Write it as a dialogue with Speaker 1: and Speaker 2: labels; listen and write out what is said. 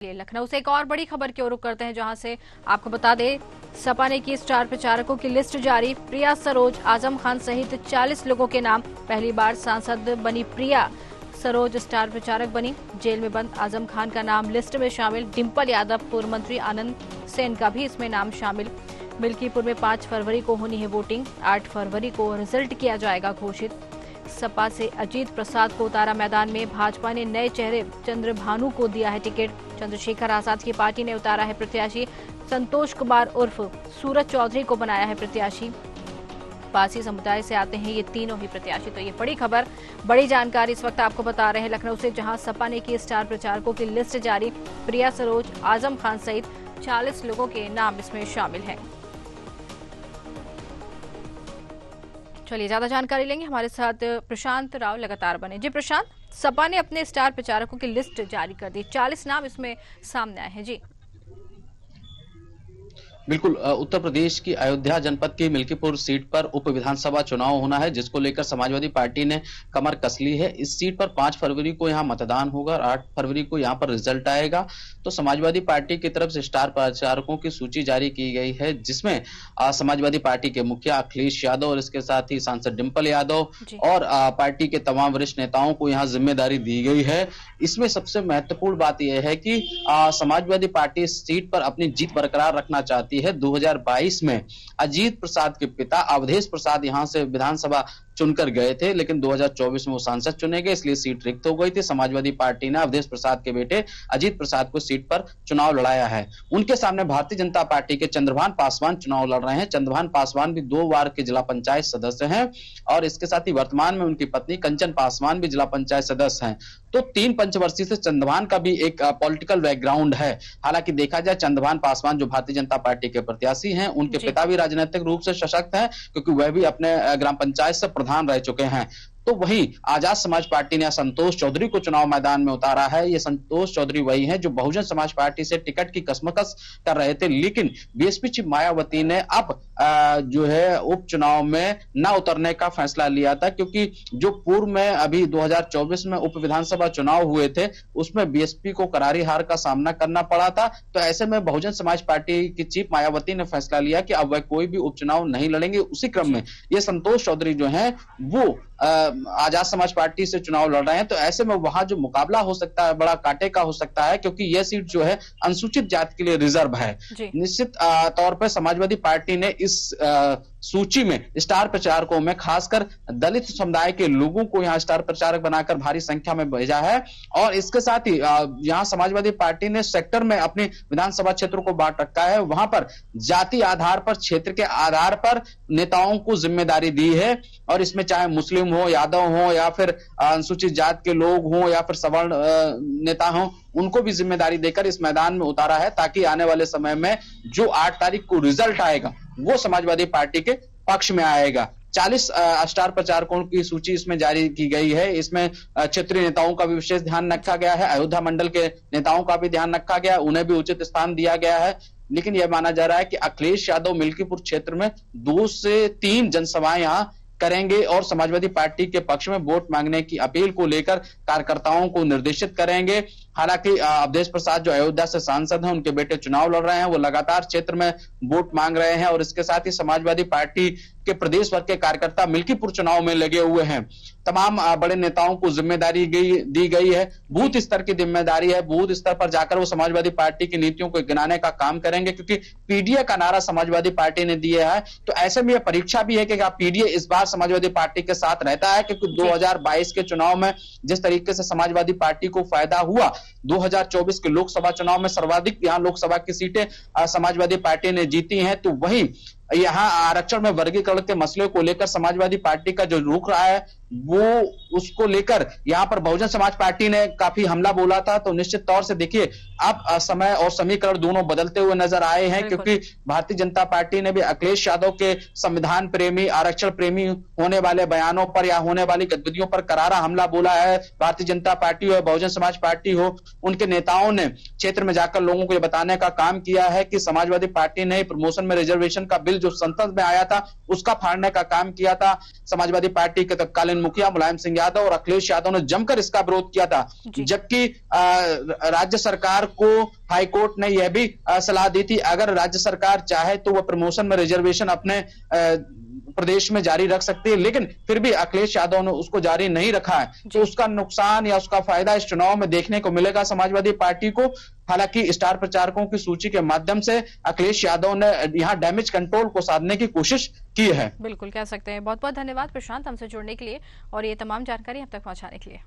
Speaker 1: लखनऊ से एक और बड़ी खबर की ओर रुख करते हैं, जहां से आपको बता दें सपा ने की स्टार प्रचारकों की लिस्ट जारी। प्रिया सरोज, आजम खान सहित 40 लोगों के नाम। पहली बार सांसद बनी प्रिया सरोज स्टार प्रचारक बनी। जेल में बंद आजम खान का नाम लिस्ट में शामिल। डिंपल यादव, पूर्व मंत्री आनंद सेन का भी इसमें नाम शामिल। मिल्कीपुर में 5 फरवरी को होनी है वोटिंग। 8 फरवरी को रिजल्ट किया जाएगा घोषित। सपा से अजीत प्रसाद को उतारा मैदान में। भाजपा ने नए चेहरे चंद्रभानु को दिया है टिकट। चंद्रशेखर आजाद की पार्टी ने उतारा है प्रत्याशी। संतोष कुमार उर्फ सूरज चौधरी को बनाया है प्रत्याशी। पारसी समुदाय से आते हैं ये तीनों ही प्रत्याशी। तो ये बड़ी खबर, बड़ी जानकारी इस वक्त आपको बता रहे हैं लखनऊ से, जहां सपा ने की स्टार प्रचारकों की लिस्ट जारी। प्रिया सरोज, आजम खान सहित 40 लोगों के नाम इसमें शामिल हैं। चलिए ज्यादा जानकारी लेंगे, हमारे साथ प्रशांत राव लगातार बने। जी प्रशांत, सपा ने अपने स्टार प्रचारकों की लिस्ट जारी कर दी, 40 नाम इसमें सामने आए हैं। जी
Speaker 2: बिल्कुल, उत्तर प्रदेश की अयोध्या जनपद की मिल्कीपुर सीट पर उप विधानसभा चुनाव होना है, जिसको लेकर समाजवादी पार्टी ने कमर कस ली है। इस सीट पर 5 फरवरी को यहां मतदान होगा और 8 फरवरी को यहां पर रिजल्ट आएगा। तो समाजवादी पार्टी की तरफ से स्टार प्रचारकों की सूची जारी की गई है, जिसमें समाजवादी पार्टी के मुखिया अखिलेश यादव और इसके साथ ही सांसद डिंपल यादव और पार्टी के तमाम वरिष्ठ नेताओं को यहाँ जिम्मेदारी दी गई है। इसमें सबसे महत्वपूर्ण बात यह है कि समाजवादी पार्टी इस सीट पर अपनी जीत बरकरार रखना चाहती है। 2022 में अजीत प्रसाद के पिता अवधेश प्रसाद यहां से विधानसभा चुनकर गए थे, लेकिन 2024 में वो सांसद चुने गए, इसलिए सीट रिक्त हो गई थी। समाजवादी पार्टी ने अवधेश प्रसाद के बेटे अजीत प्रसाद को सीट पर चुनाव लड़ाया है। उनके सामने भारतीय जनता पार्टी के चंद्रभान पासवान चुनाव लड़ रहे हैं। चंद्रभान पासवान भी 2 बार के जिला पंचायत सदस्य हैं और इसके साथ ही वर्तमान में उनकी पत्नी कंचन पासवान भी जिला पंचायत सदस्य हैं। तो 3 पंचवर्षीय से चंद्रभान का भी एक पॉलिटिकल बैकग्राउंड है। हालांकि देखा जाए, चंद्रभान पासवान जो भारतीय जनता पार्टी के प्रत्याशी हैं, उनके पिता भी राजनीतिक रूप से सशक्त हैं, क्योंकि वह भी अपने ग्राम पंचायत से प्रधान रह चुके हैं। तो वहीं आजाद समाज पार्टी ने संतोष चौधरी को चुनाव मैदान में उतारा है। ये संतोष चौधरी वही हैं जो बहुजन समाज पार्टी से टिकट की कशमकश कर रहे थे, लेकिन बीएसपी चीफ मायावती ने अब जो है उपचुनाव में न उतरने का फैसला लिया था, क्योंकि जो पूर्व में अभी 2024 में उप विधानसभा चुनाव हुए थे, उसमें बीएसपी को करारी हार का सामना करना पड़ा था। तो ऐसे में बहुजन समाज पार्टी की चीफ मायावती ने फैसला लिया कि अब वह कोई भी उपचुनाव नहीं लड़ेंगे। उसी क्रम में ये संतोष चौधरी जो है वो आजाद समाज पार्टी से चुनाव लड़ रहे हैं। तो ऐसे में वहां जो मुकाबला हो सकता है बड़ा कांटे का हो सकता है, क्योंकि यह सीट जो है अनुसूचित जाति के लिए रिजर्व है। निश्चित तौर पर समाजवादी पार्टी ने इस सूची में स्टार प्रचारकों में खासकर दलित समुदाय के लोगों को यहां स्टार प्रचारक बनाकर भारी संख्या में भेजा है। और इसके साथ ही यहां समाजवादी पार्टी ने सेक्टर में अपने विधानसभा क्षेत्रों को बांट रखा है। वहां पर जाति आधार पर, क्षेत्र के आधार पर नेताओं को जिम्मेदारी दी है। और इसमें चाहे मुस्लिम हो, यादव हो या फिर अनुसूचित जाति के लोग हो या फिर सवर्ण नेता हो, उनको भी जिम्मेदारी देकर इस मैदान में उतारा है, ताकि आने वाले समय में जो 8 तारीख को रिजल्ट आएगा वो समाजवादी पार्टी के पक्ष में आएगा। 40 स्टार प्रचारकों की सूची इसमें जारी की गई है। इसमें क्षेत्रीय नेताओं का भी विशेष ध्यान रखा गया है। अयोध्या मंडल के नेताओं का भी ध्यान रखा गया है, उन्हें भी उचित स्थान दिया गया है। लेकिन यह माना जा रहा है कि अखिलेश यादव मिल्कीपुर क्षेत्र में 2 से 3 जनसभाएं यहां करेंगे और समाजवादी पार्टी के पक्ष में वोट मांगने की अपील को लेकर कार्यकर्ताओं को निर्देशित करेंगे। हालांकि अवधेश प्रसाद जो अयोध्या से सांसद हैं, उनके बेटे चुनाव लड़ रहे हैं, वो लगातार क्षेत्र में वोट मांग रहे हैं। और इसके साथ ही समाजवादी पार्टी के प्रदेश भर के कार्यकर्ता मिल्कीपुर चुनाव में लगे हुए हैं। तमाम बड़े नेताओं को जिम्मेदारी दी गई है, बूथ स्तर की जिम्मेदारी है। बूथ स्तर पर जाकर वो समाजवादी पार्टी की नीतियों को गिनाने का काम करेंगे, क्योंकि पीडीए का नारा समाजवादी पार्टी ने दिया है। तो ऐसे में यह परीक्षा भी है कि पीडीए इस बार समाजवादी पार्टी के साथ रहता है, क्योंकि 2022 के चुनाव में जिस तरीके से समाजवादी पार्टी को फायदा हुआ, 2024 के लोकसभा चुनाव में सर्वाधिक यहाँ लोकसभा की सीटें समाजवादी पार्टी ने जीती हैं। तो वही यहाँ आरक्षण में वर्गीकरण के मसले को लेकर समाजवादी पार्टी का जो रुख रहा है, वो उसको लेकर यहाँ पर बहुजन समाज पार्टी ने काफी हमला बोला था। तो निश्चित तौर से देखिए, अब समय और समीकरण दोनों बदलते हुए नजर आए हैं, क्योंकि भारतीय जनता पार्टी ने भी अखिलेश यादव के संविधान प्रेमी, आरक्षण प्रेमी होने वाले बयानों पर या होने वाली गतिविधियों पर करारा हमला बोला है। भारतीय जनता पार्टी हो, बहुजन समाज पार्टी हो, उनके नेताओं ने क्षेत्र में जाकर लोगों को ये बताने का काम किया है कि समाजवादी पार्टी ने प्रमोशन में रिजर्वेशन का बिल जो संसद में आया था उसका फाड़ने का काम किया था। समाजवादी पार्टी के तत्कालीन मुखिया मुलायम सिंह यादव और अखिलेश यादव ने जमकर इसका विरोध किया था, जबकि राज्य सरकार को हाईकोर्ट ने यह भी सलाह दी थी अगर राज्य सरकार चाहे तो वह प्रमोशन में रिजर्वेशन अपने प्रदेश में जारी रख सकती है, लेकिन फिर भी अखिलेश यादव ने उसको जारी नहीं रखा है, तो उसका नुकसान या उसका फायदा इस चुनाव में देखने को मिलेगा समाजवादी पार्टी को। हालांकि स्टार प्रचारकों की सूची के माध्यम से अखिलेश यादव ने यहां डैमेज कंट्रोल को साधने की कोशिश की है।
Speaker 1: बिल्कुल कह सकते हैं। बहुत बहुत धन्यवाद प्रशांत हमसे जुड़ने के लिए और ये तमाम जानकारी हम तक पहुंचाने के लिए।